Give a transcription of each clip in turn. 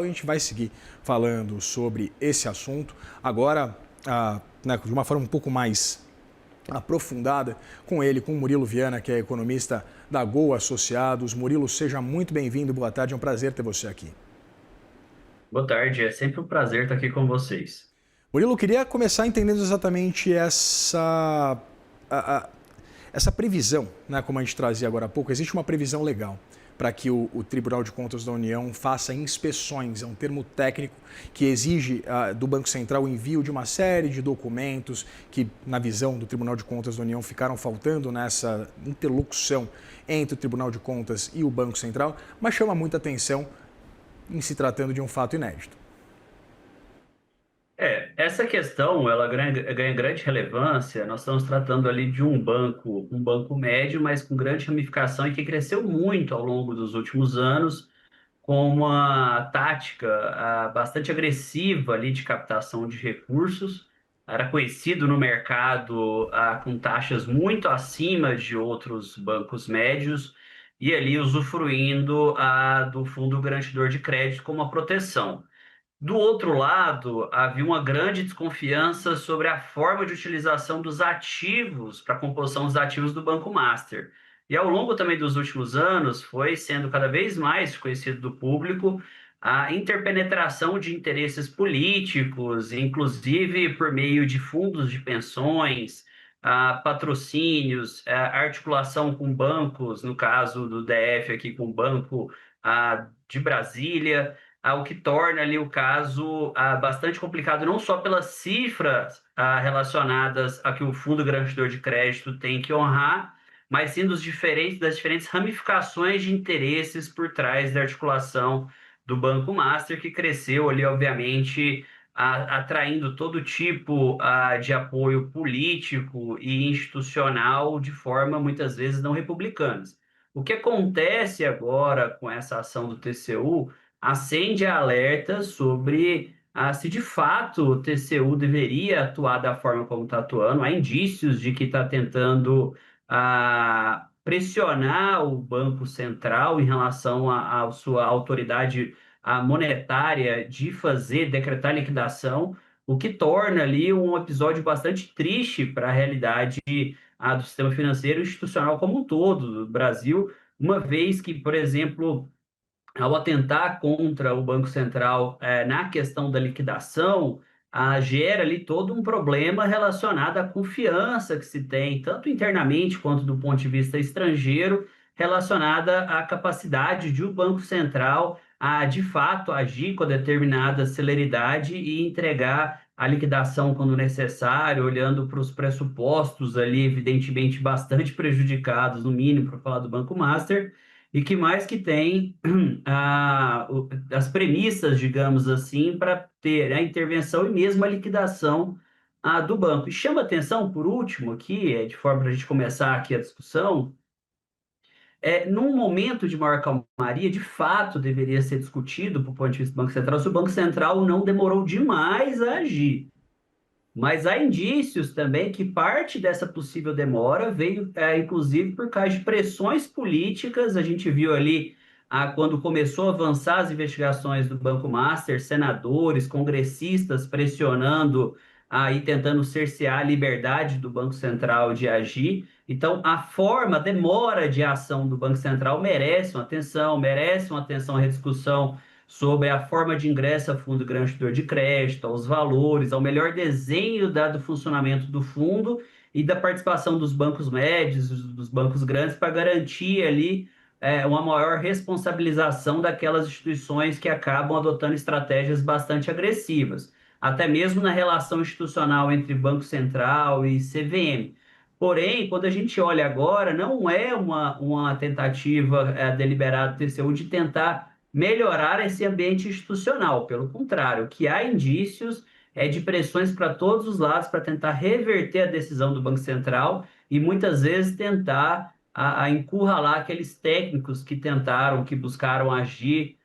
A gente vai seguir falando sobre esse assunto agora, de uma forma um pouco mais aprofundada com ele, com o Murilo Viana, que é economista da Gol Associados. Murilo, seja muito bem-vindo, boa tarde, é um prazer ter você aqui. Boa tarde, é sempre um prazer estar aqui com vocês. Murilo, eu queria começar entendendo exatamente a- a- essa previsão, né, como a gente trazia agora há pouco. Existe uma previsão legal para que o Tribunal de Contas da União faça inspeções. É um termo técnico que exige do Banco Central o envio de uma série de documentos que, na visão do Tribunal de Contas da União, ficaram faltando nessa interlocução entre o Tribunal de Contas e o Banco Central, mas chama muita atenção em se tratando de um fato inédito. Essa questão, ela ganha grande relevância. Nós estamos tratando ali de um banco médio, mas com grande ramificação e que cresceu muito ao longo dos últimos anos, com uma tática bastante agressiva ali de captação de recursos. Era conhecido no mercado com taxas muito acima de outros bancos médios e ali usufruindo do fundo garantidor de crédito como uma proteção. Do outro lado, havia uma grande desconfiança sobre a forma de utilização dos ativos para a composição dos ativos do Banco Master. E ao longo também dos últimos anos, foi sendo cada vez mais conhecido do público a interpenetração de interesses políticos, inclusive por meio de fundos de pensões, patrocínios, articulação com bancos, no caso do DF aqui com o Banco de Brasília, o que torna ali o caso bastante complicado, não só pelas cifras relacionadas a que o Fundo Garantidor de Crédito tem que honrar, mas sim das diferentes ramificações de interesses por trás da articulação do Banco Master, que cresceu ali, obviamente, atraindo todo tipo de apoio político e institucional de forma, muitas vezes, não republicanas. O que acontece agora com essa ação do TCU acende alerta sobre se de fato o TCU deveria atuar da forma como está atuando. Há indícios de que está tentando pressionar o Banco Central em relação à sua autoridade monetária de decretar liquidação, o que torna ali um episódio bastante triste para a realidade do sistema financeiro e institucional como um todo do Brasil, uma vez que, por exemplo, ao atentar contra o Banco Central na questão da liquidação, gera ali todo um problema relacionado à confiança que se tem, tanto internamente quanto do ponto de vista estrangeiro, relacionada à capacidade de o Banco Central de fato agir com determinada celeridade e entregar a liquidação quando necessário, olhando para os pressupostos ali, evidentemente bastante prejudicados, no mínimo, para falar do Banco Master, e que mais que tem as premissas, digamos assim, para ter a intervenção e mesmo a liquidação do banco. E chama atenção, por último, aqui, de forma para a gente começar aqui a discussão, num momento de maior calmaria, de fato, deveria ser discutido, do ponto de vista do Banco Central, se o Banco Central não demorou demais a agir. Mas há indícios também que parte dessa possível demora veio, inclusive, por causa de pressões políticas. A gente viu ali, quando começou a avançar as investigações do Banco Master, senadores, congressistas pressionando e tentando cercear a liberdade do Banco Central de agir. Então, a demora de ação do Banco Central merece uma atenção à rediscussão sobre a forma de ingresso a fundo garantidor de crédito, aos valores, ao melhor desenho dado funcionamento do fundo e da participação dos bancos médios, dos bancos grandes, para garantir ali uma maior responsabilização daquelas instituições que acabam adotando estratégias bastante agressivas, até mesmo na relação institucional entre Banco Central e CVM. Porém, quando a gente olha agora, não é uma tentativa deliberada do TCU de tentar melhorar esse ambiente institucional. Pelo contrário, o que há indícios de pressões para todos os lados para tentar reverter a decisão do Banco Central e muitas vezes tentar encurralar aqueles técnicos que tentaram, que buscaram agir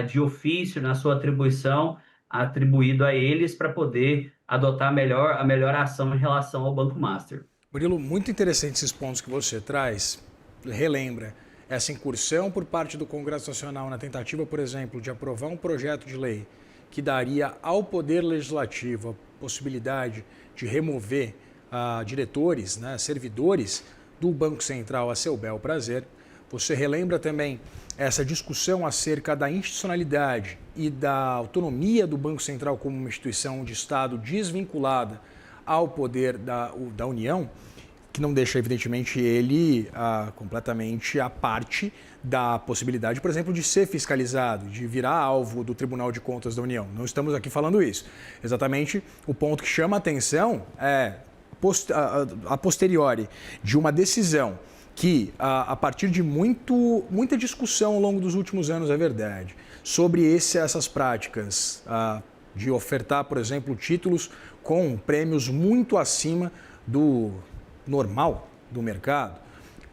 de ofício na sua atribuição, atribuído a eles para poder adotar a melhor ação em relação ao Banco Master. Murilo, muito interessante esses pontos que você traz. Relembra essa incursão por parte do Congresso Nacional na tentativa, por exemplo, de aprovar um projeto de lei que daria ao Poder Legislativo a possibilidade de remover diretores, né, servidores do Banco Central a seu bel prazer. Você relembra também essa discussão acerca da institucionalidade e da autonomia do Banco Central como uma instituição de Estado desvinculada ao poder da União, que não deixa, evidentemente, ele completamente à parte da possibilidade, por exemplo, de ser fiscalizado, de virar alvo do Tribunal de Contas da União. Não estamos aqui falando isso. Exatamente o ponto que chama a atenção é, a posteriori de uma decisão que, a partir de muita discussão ao longo dos últimos anos, é verdade, sobre essas práticas de ofertar, por exemplo, títulos com prêmios muito acima do normal do mercado,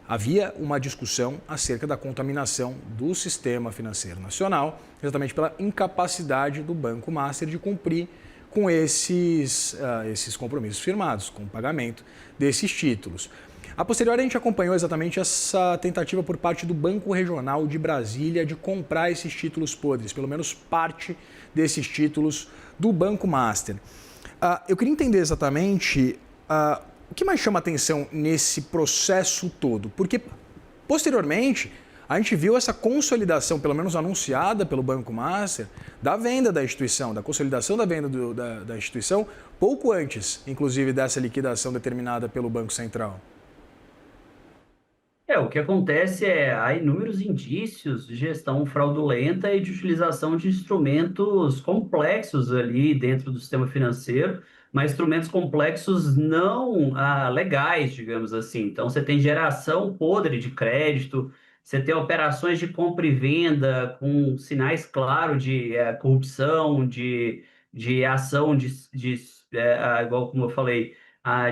havia uma discussão acerca da contaminação do sistema financeiro nacional, exatamente pela incapacidade do Banco Master de cumprir com esses compromissos firmados, com o pagamento desses títulos. A posteriori, a gente acompanhou exatamente essa tentativa por parte do Banco Regional de Brasília de comprar esses títulos podres, pelo menos parte desses títulos do Banco Master. Eu queria entender exatamente o que mais chama atenção nesse processo todo, porque posteriormente a gente viu essa consolidação, pelo menos anunciada pelo Banco Master, da venda da instituição, da consolidação da venda da instituição, pouco antes, inclusive, dessa liquidação determinada pelo Banco Central. O que acontece há inúmeros indícios de gestão fraudulenta e de utilização de instrumentos complexos ali dentro do sistema financeiro, mas instrumentos complexos não legais, digamos assim. Então, você tem geração podre de crédito, você tem operações de compra e venda com sinais claros de corrupção, de ação, igual como eu falei,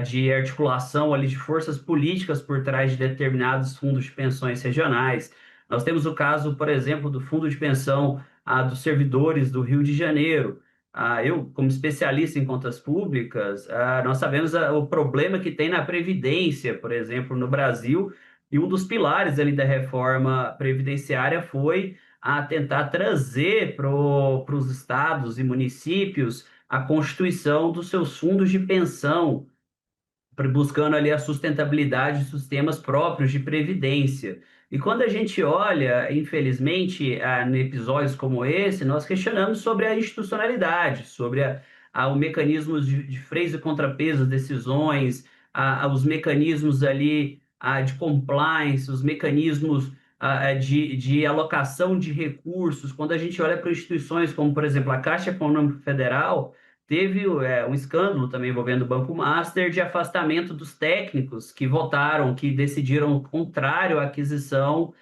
de articulação ali de forças políticas por trás de determinados fundos de pensões regionais. Nós temos o caso, por exemplo, do fundo de pensão dos servidores do Rio de Janeiro. Eu, como especialista em contas públicas, nós sabemos o problema que tem na Previdência, por exemplo, no Brasil, e um dos pilares ali da reforma previdenciária foi tentar trazer para os estados e municípios a constituição dos seus fundos de pensão, buscando ali a sustentabilidade de sistemas próprios de previdência. E quando a gente olha, infelizmente, em episódios como esse, nós questionamos sobre a institucionalidade, sobre o mecanismo de freios e contrapesos, decisões, os mecanismos ali de compliance, os mecanismos de alocação de recursos. Quando a gente olha para instituições como, por exemplo, a Caixa Econômica Federal, teve um escândalo também envolvendo o Banco Master de afastamento dos técnicos que votaram, que decidiram contrário à aquisição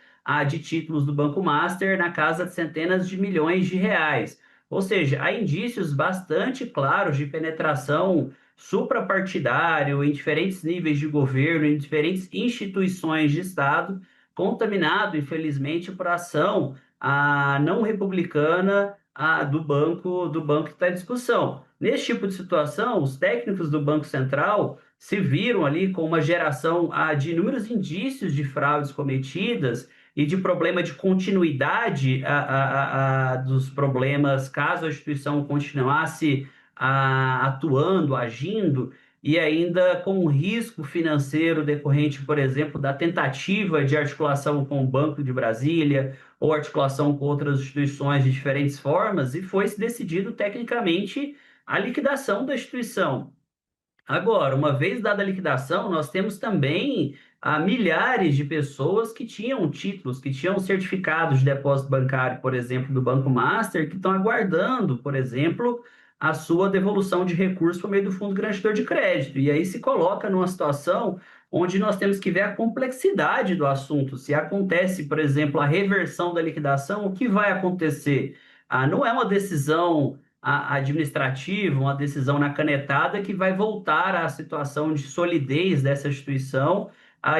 de títulos do Banco Master na casa de centenas de milhões de reais. Ou seja, há indícios bastante claros de penetração suprapartidário em diferentes níveis de governo, em diferentes instituições de Estado, contaminado, infelizmente, por ação não republicana do banco que está em discussão. Nesse tipo de situação, os técnicos do Banco Central se viram ali com uma geração de inúmeros indícios de fraudes cometidas e de problema de continuidade dos problemas, caso a instituição continuasse atuando, agindo, e ainda com um risco financeiro decorrente, por exemplo, da tentativa de articulação com o Banco de Brasília ou articulação com outras instituições de diferentes formas, e foi decidido tecnicamente a liquidação da instituição. Agora, uma vez dada a liquidação, nós temos também milhares de pessoas que tinham títulos, que tinham certificados de depósito bancário, por exemplo, do Banco Master, que estão aguardando, por exemplo, a sua devolução de recursos por meio do Fundo Garantidor de Crédito. E aí se coloca numa situação onde nós temos que ver a complexidade do assunto. Se acontece, por exemplo, a reversão da liquidação, o que vai acontecer? Não é uma decisão administrativa, uma decisão na canetada que vai voltar à situação de solidez dessa instituição,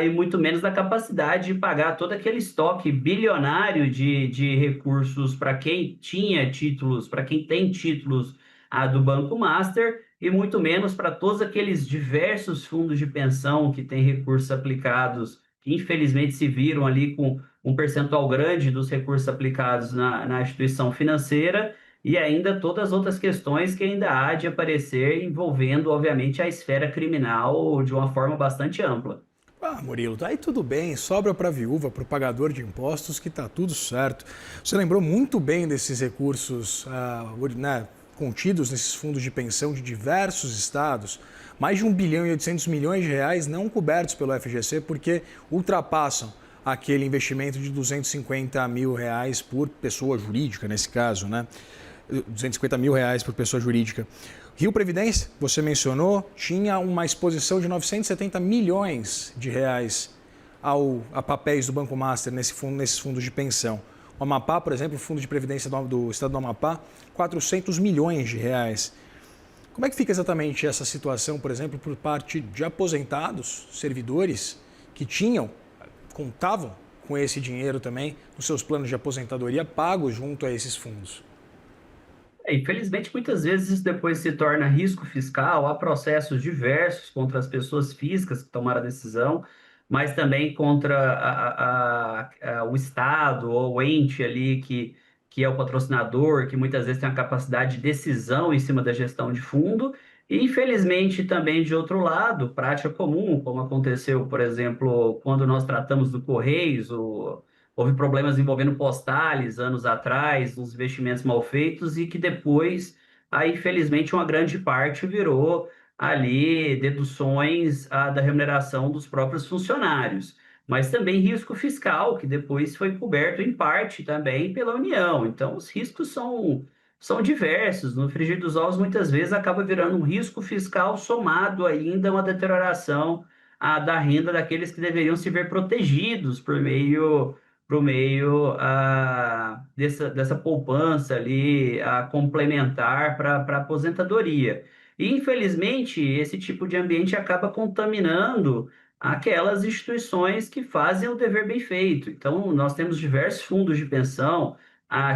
e muito menos da capacidade de pagar todo aquele estoque bilionário de recursos para quem tinha títulos, para quem tem títulos do Banco Master, e muito menos para todos aqueles diversos fundos de pensão que têm recursos aplicados, que infelizmente se viram ali com um percentual grande dos recursos aplicados na instituição financeira, e ainda todas as outras questões que ainda há de aparecer envolvendo, obviamente, a esfera criminal de uma forma bastante ampla. Ah, Murilo, aí tudo bem, sobra para a viúva, para o pagador de impostos, que está tudo certo. Você lembrou muito bem desses recursos né, contidos nesses fundos de pensão de diversos estados, mais de 1 bilhão e 800 milhões de reais não cobertos pelo FGC porque ultrapassam aquele investimento de 250 mil reais por pessoa jurídica, nesse caso, né? 250 mil reais por pessoa jurídica. Rio Previdência, você mencionou, tinha uma exposição de 970 milhões de reais a papéis do Banco Master nesses fundos de pensão. O Amapá, por exemplo, o Fundo de Previdência do Estado do Amapá, 400 milhões de reais. Como é que fica exatamente essa situação, por exemplo, por parte de aposentados, servidores, que contavam com esse dinheiro também nos seus planos de aposentadoria pagos junto a esses fundos? Infelizmente, muitas vezes isso depois se torna risco fiscal, há processos diversos contra as pessoas físicas que tomaram a decisão, mas também contra o Estado ou o ente ali que é o patrocinador, que muitas vezes tem a capacidade de decisão em cima da gestão de fundo, e infelizmente também de outro lado, prática comum, como aconteceu, por exemplo, quando nós tratamos do Correios, houve problemas envolvendo postales anos atrás, uns investimentos mal feitos e que depois, aí, infelizmente, uma grande parte virou ali deduções da remuneração dos próprios funcionários. Mas também risco fiscal, que depois foi coberto em parte também pela União. Então, os riscos são diversos. No frigir dos ovos, muitas vezes, acaba virando um risco fiscal somado ainda a uma deterioração da renda daqueles que deveriam se ver protegidos por meio dessa poupança ali complementar para a aposentadoria. E, infelizmente, esse tipo de ambiente acaba contaminando aquelas instituições que fazem o dever bem feito. Então, nós temos diversos fundos de pensão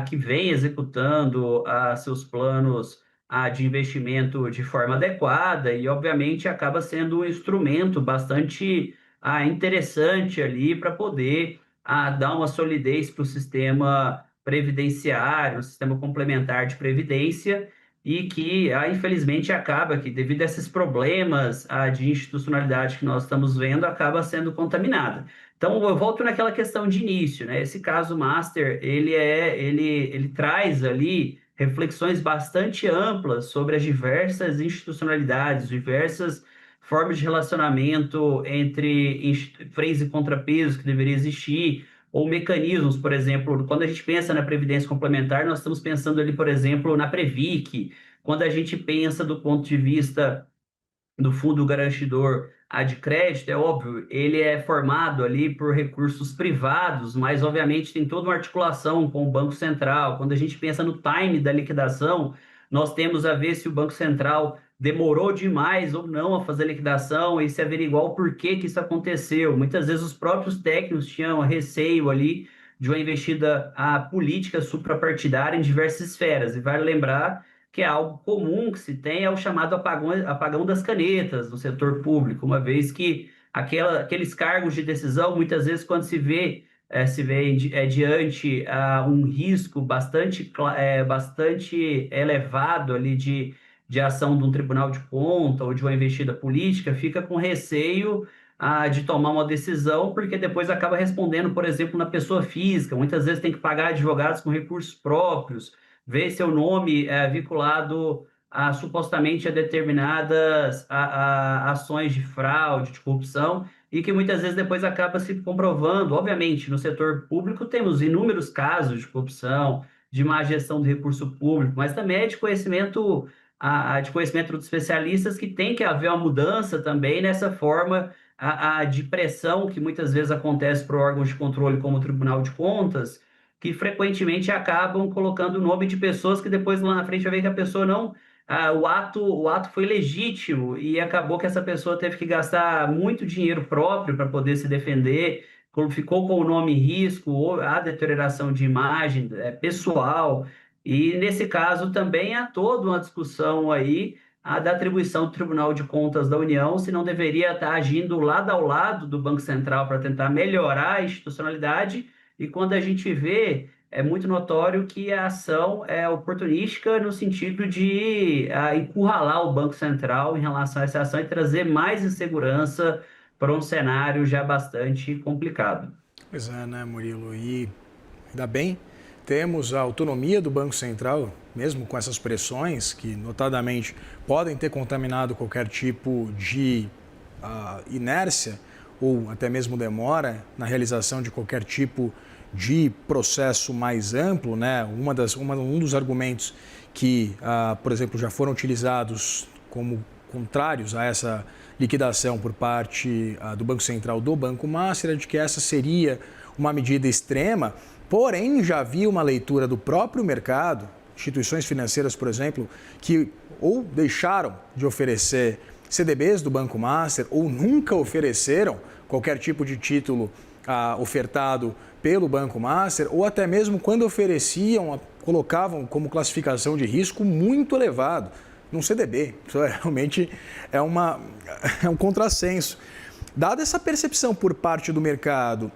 que vêm executando seus planos de investimento de forma adequada e, obviamente, acaba sendo um instrumento bastante interessante ali para poder dar uma solidez para o sistema previdenciário, o sistema complementar de previdência, e que, infelizmente, acaba que, devido a esses problemas de institucionalidade que nós estamos vendo, acaba sendo contaminada. Então, eu volto naquela questão de início, né? Esse caso Master, ele traz ali reflexões bastante amplas sobre as diversas institucionalidades, diversas formas de relacionamento entre freios e contrapesos que deveria existir, ou mecanismos, por exemplo, quando a gente pensa na previdência complementar, nós estamos pensando ali, por exemplo, na Previc, quando a gente pensa do ponto de vista do fundo garantidor de crédito, é óbvio, ele é formado ali por recursos privados, mas obviamente tem toda uma articulação com o Banco Central. Quando a gente pensa no time da liquidação, nós temos a ver se o Banco Central demorou demais ou não a fazer a liquidação e se averiguar o porquê que isso aconteceu. Muitas vezes os próprios técnicos tinham receio ali de uma investida política suprapartidária em diversas esferas. E vale lembrar que é algo comum que se tem, é o chamado apagão das canetas no setor público, uma vez que aqueles cargos de decisão, muitas vezes, quando se vê diante um risco bastante elevado ali de ação de um tribunal de conta ou de uma investida política, fica com receio de tomar uma decisão, porque depois acaba respondendo, por exemplo, na pessoa física, muitas vezes tem que pagar advogados com recursos próprios, ver seu nome vinculado supostamente a determinadas ações de fraude, de corrupção, e que muitas vezes depois acaba se comprovando. Obviamente, no setor público temos inúmeros casos de corrupção, de má gestão do recurso público, mas também é de conhecimento dos especialistas que tem que haver uma mudança também nessa forma de pressão que muitas vezes acontece para órgãos de controle como o Tribunal de Contas, que frequentemente acabam colocando o nome de pessoas que depois lá na frente vai ver que a pessoa não. O ato foi legítimo e acabou que essa pessoa teve que gastar muito dinheiro próprio para poder se defender, ficou com o nome em risco, ou a deterioração de imagem pessoal. E nesse caso também há toda uma discussão aí da atribuição do Tribunal de Contas da União, se não deveria estar agindo lado ao lado do Banco Central para tentar melhorar a institucionalidade e quando a gente vê, é muito notório que a ação é oportunística no sentido de encurralar o Banco Central em relação a essa ação e trazer mais insegurança para um cenário já bastante complicado. Pois é, né, Murilo? E ainda bem, temos a autonomia do Banco Central, mesmo com essas pressões que, notadamente, podem ter contaminado qualquer tipo de inércia ou até mesmo demora na realização de qualquer tipo de processo mais amplo, né? Um dos argumentos que, por exemplo, já foram utilizados como contrários a essa liquidação por parte do Banco Central do Banco Master é de que essa seria uma medida extrema, porém já havia uma leitura do próprio mercado, instituições financeiras, por exemplo, que ou deixaram de oferecer CDBs do Banco Master ou nunca ofereceram qualquer tipo de título ofertado pelo Banco Master, ou até mesmo quando ofereciam, colocavam como classificação de risco muito elevado num CDB. Isso realmente é um contrassenso. Dada essa percepção por parte do mercado,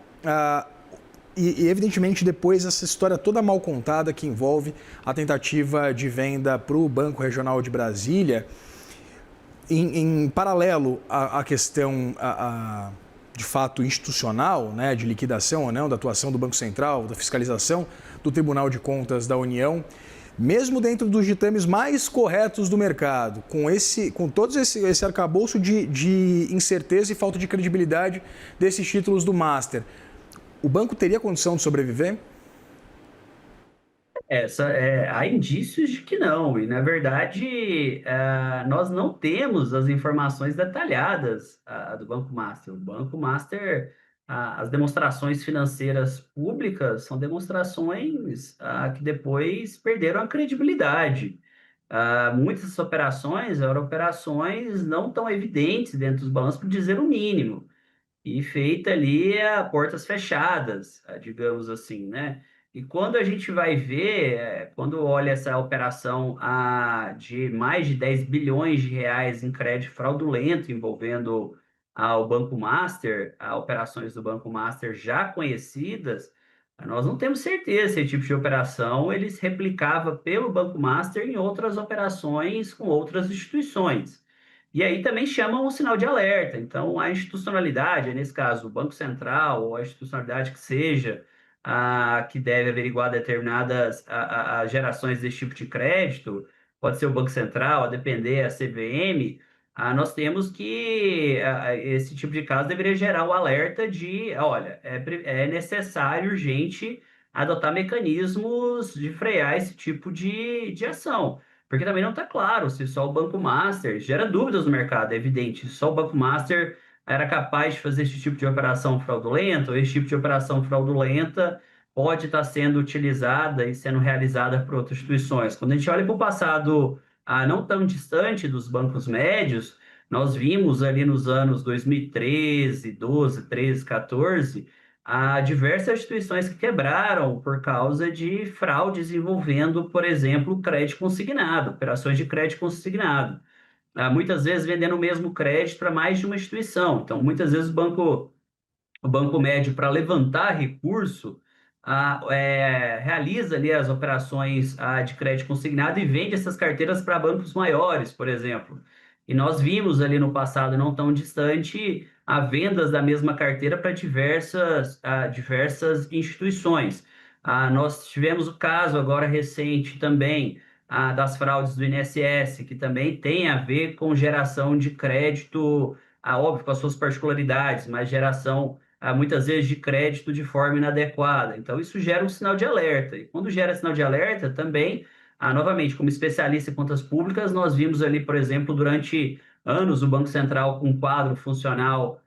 e evidentemente depois essa história toda mal contada que envolve a tentativa de venda para o Banco Regional de Brasília, em paralelo à questão de fato institucional, né, de liquidação ou não, da atuação do Banco Central, da fiscalização do Tribunal de Contas da União, mesmo dentro dos ditames mais corretos do mercado, com todo esse arcabouço de incerteza e falta de credibilidade desses títulos do Master, o banco teria condição de sobreviver? Há indícios de que não, e na verdade nós não temos as informações detalhadas do Banco Master. O Banco Master, as demonstrações financeiras públicas são demonstrações que depois perderam a credibilidade. Muitas dessas operações eram operações não tão evidentes dentro dos balanços, para dizer o mínimo e feita ali a portas fechadas, digamos assim, né? E quando a gente vai ver, quando olha essa operação de mais de 10 bilhões de reais em crédito fraudulento envolvendo o Banco Master, operações do Banco Master já conhecidas, nós não temos certeza se esse tipo de operação ele se replicava pelo Banco Master em outras operações com outras instituições. E aí também chamam o sinal de alerta. Então, a institucionalidade, nesse caso, o Banco Central, ou a institucionalidade que seja, que deve averiguar determinadas gerações desse tipo de crédito, pode ser o Banco Central, a depender, a CVM, nós temos que esse tipo de caso deveria gerar o alerta de, olha, é necessário, urgente, adotar mecanismos de frear esse tipo de ação. Porque também não está claro se só o Banco Master gera dúvidas no mercado, é evidente. Se só o Banco Master era capaz de fazer esse tipo de operação fraudulenta, ou esse tipo de operação fraudulenta pode estar sendo utilizada e sendo realizada por outras instituições. Quando a gente olha para o passado não tão distante dos bancos médios, nós vimos ali nos anos 2013, 12, 13, 14, há diversas instituições que quebraram por causa de fraudes envolvendo, por exemplo, crédito consignado, operações de crédito consignado. Muitas vezes vendendo o mesmo crédito para mais de uma instituição. Então, muitas vezes o banco médio, para levantar recurso, realiza ali as operações de crédito consignado e vende essas carteiras para bancos maiores, por exemplo. E nós vimos ali no passado, não tão distante, a vendas da mesma carteira para diversas instituições. Nós tivemos o caso agora recente também das fraudes do INSS, que também tem a ver com geração de crédito, óbvio, com as suas particularidades, mas geração muitas vezes de crédito de forma inadequada. Então, isso gera um sinal de alerta. E quando gera sinal de alerta, também, novamente, como especialista em contas públicas, nós vimos ali, por exemplo, durante anos, o Banco Central com um quadro funcional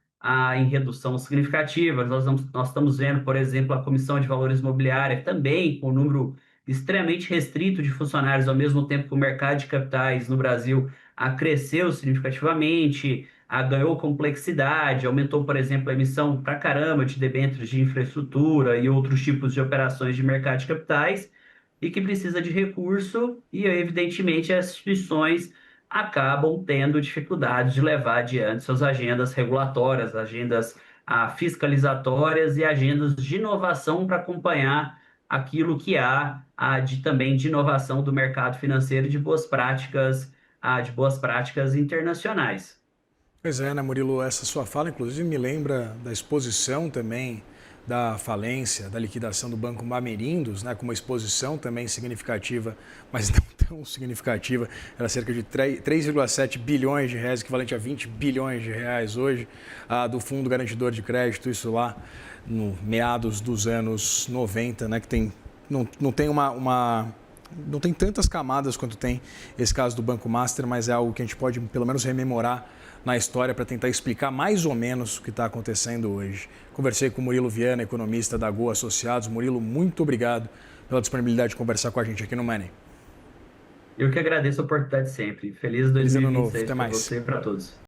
em redução significativa. Nós estamos vendo, por exemplo, a Comissão de Valores Imobiliária também com um número extremamente restrito de funcionários, ao mesmo tempo que o mercado de capitais no Brasil cresceu significativamente, ganhou complexidade, aumentou, por exemplo, a emissão pra caramba de debêntures de infraestrutura e outros tipos de operações de mercado de capitais, e que precisa de recurso, e evidentemente as instituições acabam tendo dificuldade de levar adiante suas agendas regulatórias, agendas fiscalizatórias e agendas de inovação para acompanhar aquilo que há também de inovação do mercado financeiro e de boas práticas internacionais. Pois é, né, Murilo, essa sua fala, inclusive, me lembra da exposição também da falência, da liquidação do Banco Bamerindos, né, com uma exposição também significativa, mas não tão significativa, era cerca de 3,7 bilhões de reais, equivalente a 20 bilhões de reais hoje, do Fundo Garantidor de Crédito, isso lá no meados dos anos 90, né, que não tem não tem tantas camadas quanto tem esse caso do Banco Master, mas é algo que a gente pode pelo menos rememorar na história para tentar explicar mais ou menos o que está acontecendo hoje. Conversei com o Murilo Viana, economista da Goa Associados. Murilo, muito obrigado pela disponibilidade de conversar com a gente aqui no Money. Eu que agradeço a oportunidade sempre. Feliz Feliz ano novo, 2026 até para mais. você e para todos.